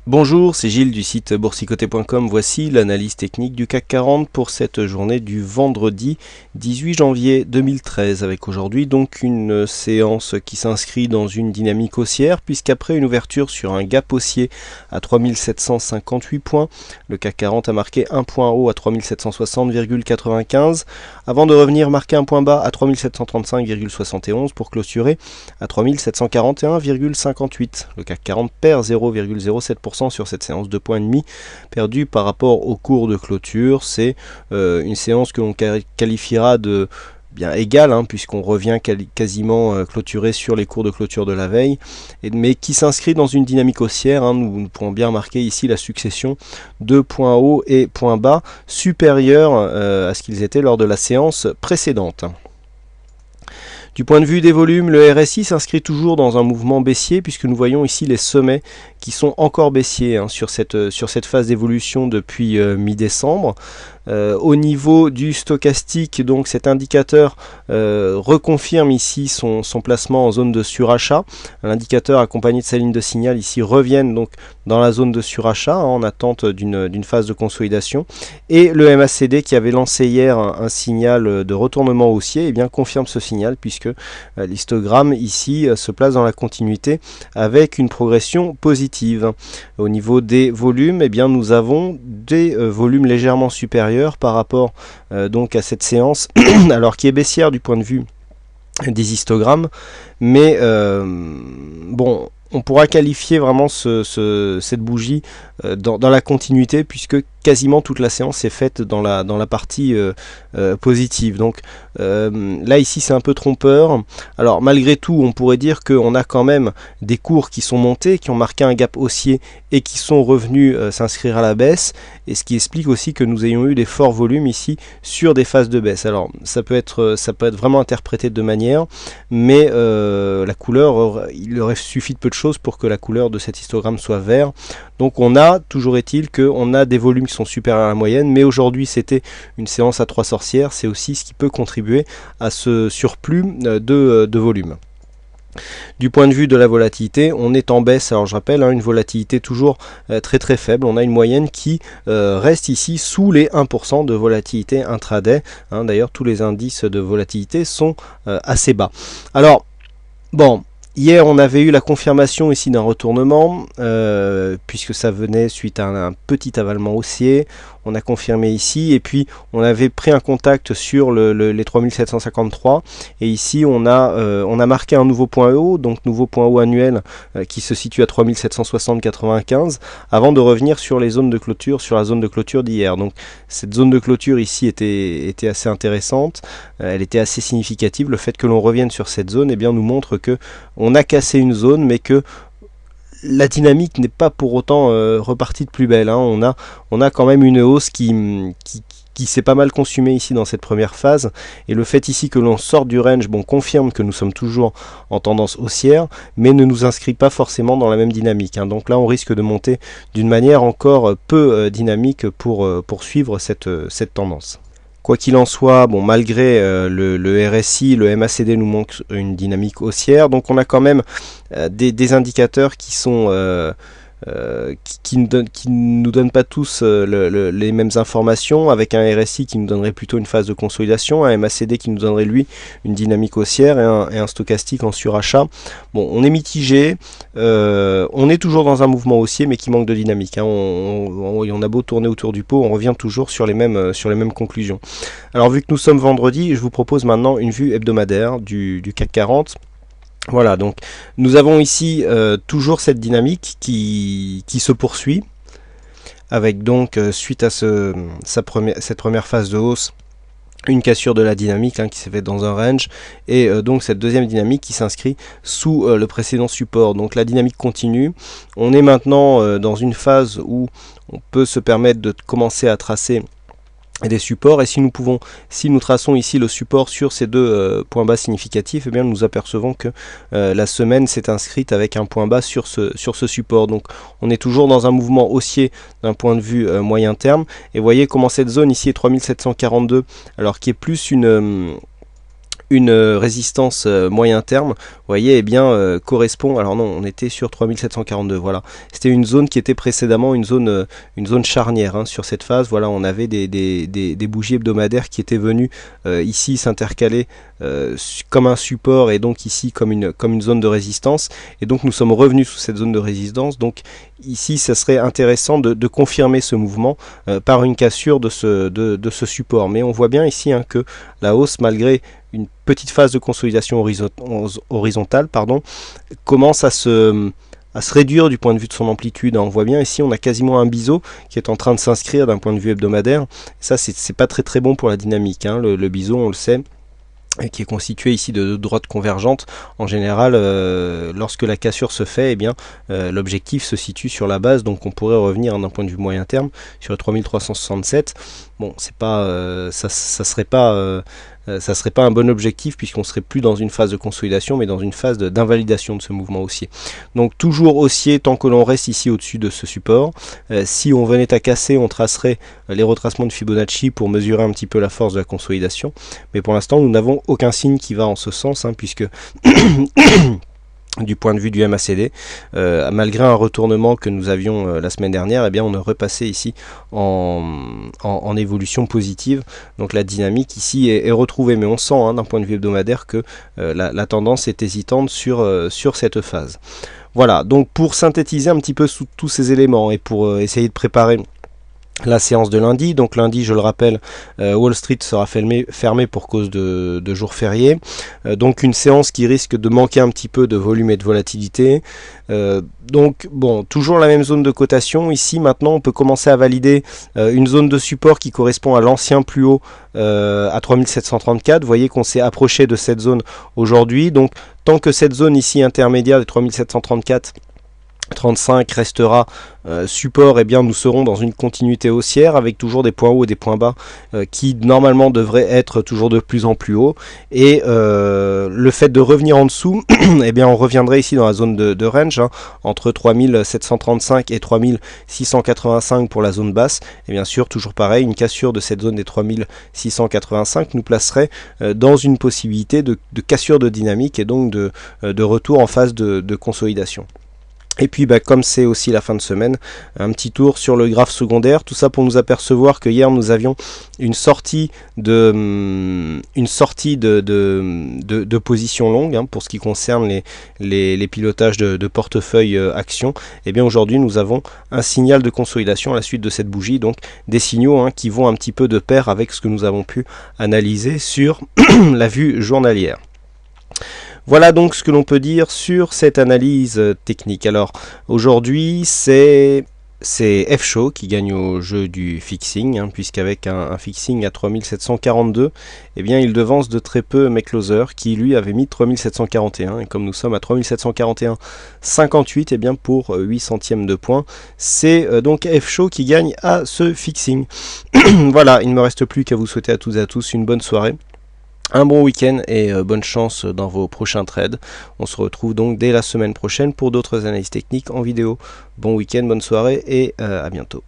Bonjour, c'est Gilles du site boursicoté.com. Voici l'analyse technique du CAC 40 pour cette journée du vendredi 18 janvier 2013, avec aujourd'hui donc une séance qui s'inscrit dans une dynamique haussière, puisqu'après une ouverture sur un gap haussier à 3758 points, le CAC 40 a marqué un point haut à 3760,95 avant de revenir marquer un point bas à 3735,71 pour clôturer à 3741,58. Le CAC 40 perd 0,07% sur cette séance de points et demi perdu par rapport au cours de clôture. C'est une séance que l'on qualifiera de bien égale, puisqu'on revient quasiment clôturé sur les cours de clôture de la veille, mais qui s'inscrit dans une dynamique haussière. Nous pourrons bien marquer ici la succession de points hauts et points bas supérieurs à ce qu'ils étaient lors de la séance précédente. Du point de vue des volumes, le RSI s'inscrit toujours dans un mouvement baissier, puisque nous voyons ici les sommets qui sont encore baissiers sur cette phase d'évolution depuis mi-décembre. Au niveau du stochastique, donc cet indicateur reconfirme ici son placement en zone de surachat. L'indicateur accompagné de sa ligne de signal ici reviennent donc dans la zone de surachat en attente d'une phase de consolidation. Et le MACD qui avait lancé hier un signal de retournement haussier, confirme ce signal, puisque l'histogramme ici se place dans la continuité avec une progression positive. Au niveau des volumes, nous avons des volumes légèrement supérieurs par rapport donc à cette séance, alors qui est baissière du point de vue des histogrammes, mais bon, on pourra qualifier vraiment cette bougie dans la continuité, puisque quasiment toute la séance est faite dans la partie positive. Donc là ici c'est un peu trompeur. Alors malgré tout, on pourrait dire qu'on a quand même des cours qui sont montés, qui ont marqué un gap haussier et qui sont revenus s'inscrire à la baisse, et ce qui explique aussi que nous ayons eu des forts volumes ici sur des phases de baisse. Alors ça peut être vraiment interprété de deux manières, mais la couleur, il aurait suffi de peu de choses pour que la couleur de cet histogramme soit vert. Donc on a, toujours est-il qu'on a des volumes qui sont supérieurs à la moyenne, mais aujourd'hui c'était une séance à trois sorcières. C'est aussi ce qui peut contribuer à ce surplus de volume. Du point de vue de la volatilité, on est en baisse. Alors je rappelle, une volatilité toujours très très faible. On a une moyenne qui reste ici sous les 1% de volatilité intraday. D'ailleurs tous les indices de volatilité sont assez bas. Alors bon, hier, on avait eu la confirmation ici d'un retournement, puisque ça venait suite à un petit avalement haussier. On a confirmé ici, et puis on avait pris un contact sur les 3753, et ici on a marqué un nouveau point haut, donc nouveau point haut annuel qui se situe à 3760,95, avant de revenir sur les zones de clôture, sur la zone de clôture d'hier. Donc cette zone de clôture ici était assez intéressante, elle était assez significative. Le fait que l'on revienne sur cette zone nous montre que on a cassé une zone, mais que la dynamique n'est pas pour autant repartie de plus belle. On a quand même une hausse qui s'est pas mal consumée ici dans cette première phase, et le fait ici que l'on sorte du range confirme que nous sommes toujours en tendance haussière, mais ne nous inscrit pas forcément dans la même dynamique. Donc là on risque de monter d'une manière encore peu dynamique pour poursuivre cette tendance. Quoi qu'il en soit, malgré le RSI, le MACD nous montre une dynamique haussière, donc on a quand même des indicateurs qui sont qui nous donnent pas tous les mêmes informations, avec un RSI qui nous donnerait plutôt une phase de consolidation, un MACD qui nous donnerait lui une dynamique haussière, et un stochastique en surachat. Bon, on est mitigé, on est toujours dans un mouvement haussier, mais qui manque de dynamique. On a beau tourner autour du pot, on revient toujours sur les mêmes conclusions. Alors vu que nous sommes vendredi, je vous propose maintenant une vue hebdomadaire du CAC 40. Voilà, donc nous avons ici toujours cette dynamique qui se poursuit, avec donc suite à cette première phase de hausse, une cassure de la dynamique qui s'est faite dans un range, et donc cette deuxième dynamique qui s'inscrit sous le précédent support. Donc la dynamique continue. On est maintenant dans une phase où on peut se permettre de commencer à tracer des supports, et si nous traçons ici le support sur ces deux points bas significatifs, nous apercevons que la semaine s'est inscrite avec un point bas sur ce support. Donc on est toujours dans un mouvement haussier d'un point de vue moyen terme, et voyez comment cette zone ici est 3742, alors qui est plus une résistance moyen terme, vous voyez, eh bien correspond, alors non, on était sur 3742, voilà, c'était une zone qui était précédemment une zone charnière hein, sur cette phase. Voilà, on avait des bougies hebdomadaires qui étaient venues ici s'intercaler comme un support et donc ici comme une zone de résistance, et donc nous sommes revenus sous cette zone de résistance. Donc ici ça serait intéressant de confirmer ce mouvement par une cassure de ce support, mais on voit bien ici hein, que la hausse, malgré une petite phase de consolidation horizontale, commence à se réduire du point de vue de son amplitude. On voit bien ici, on a quasiment un biseau qui est en train de s'inscrire d'un point de vue hebdomadaire. Et ça, c'est pas très bon pour la dynamique. Hein. Le biseau, on le sait, qui est constitué ici de droites convergentes. En général, lorsque la cassure se fait, eh bien, l'objectif se situe sur la base, donc on pourrait revenir d'un point de vue moyen terme sur le 3367. Bon, c'est pas, ça serait pas un bon objectif, puisqu'on serait plus dans une phase de consolidation mais dans une phase d'invalidation de ce mouvement haussier. Donc toujours haussier tant que l'on reste ici au-dessus de ce support. Si on venait à casser, on tracerait les retracements de Fibonacci pour mesurer un petit peu la force de la consolidation, mais pour l'instant nous n'avons aucun signe qui va en ce sens hein, puisque du point de vue du MACD, malgré un retournement que nous avions la semaine dernière, eh bien on est repassé ici en évolution positive. Donc la dynamique ici est retrouvée, mais on sent hein, d'un point de vue hebdomadaire que la tendance est hésitante sur cette phase. Voilà, donc pour synthétiser un petit peu sous tous ces éléments et pour essayer de préparer la séance de lundi, donc lundi je le rappelle, Wall Street sera fermé pour cause de jours fériés, donc une séance qui risque de manquer un petit peu de volume et de volatilité. Donc bon, toujours la même zone de cotation. Ici maintenant on peut commencer à valider une zone de support qui correspond à l'ancien plus haut à 3734. Vous voyez qu'on s'est approché de cette zone aujourd'hui, donc tant que cette zone ici intermédiaire de 3734 35 restera support, et bien nous serons dans une continuité haussière avec toujours des points hauts et des points bas qui normalement devraient être toujours de plus en plus hauts, et le fait de revenir en dessous et bien on reviendrait ici dans la zone de range hein, entre 3735 et 3685 pour la zone basse, et bien sûr toujours pareil, une cassure de cette zone des 3685 nous placerait dans une possibilité de cassure de dynamique et donc de retour en phase de consolidation. Et puis comme c'est aussi la fin de semaine, un petit tour sur le graphe secondaire, tout ça pour nous apercevoir que hier nous avions une sortie de position longue hein, pour ce qui concerne les pilotages de portefeuille actions. Et bien aujourd'hui nous avons un signal de consolidation à la suite de cette bougie, donc des signaux hein, qui vont un petit peu de pair avec ce que nous avons pu analyser sur la vue journalière. Voilà donc ce que l'on peut dire sur cette analyse technique. Alors aujourd'hui c'est F-Show qui gagne au jeu du fixing, hein, puisqu'avec un fixing à 3742, eh bien il devance de très peu McCloser qui lui avait mis 3741, et comme nous sommes à 3741,58, eh bien pour 8 centièmes de point, c'est donc F-Show qui gagne à ce fixing. Voilà, il ne me reste plus qu'à vous souhaiter à toutes et à tous une bonne soirée, un bon week-end et bonne chance dans vos prochains trades. On se retrouve donc dès la semaine prochaine pour d'autres analyses techniques en vidéo. Bon week-end, bonne soirée et à bientôt.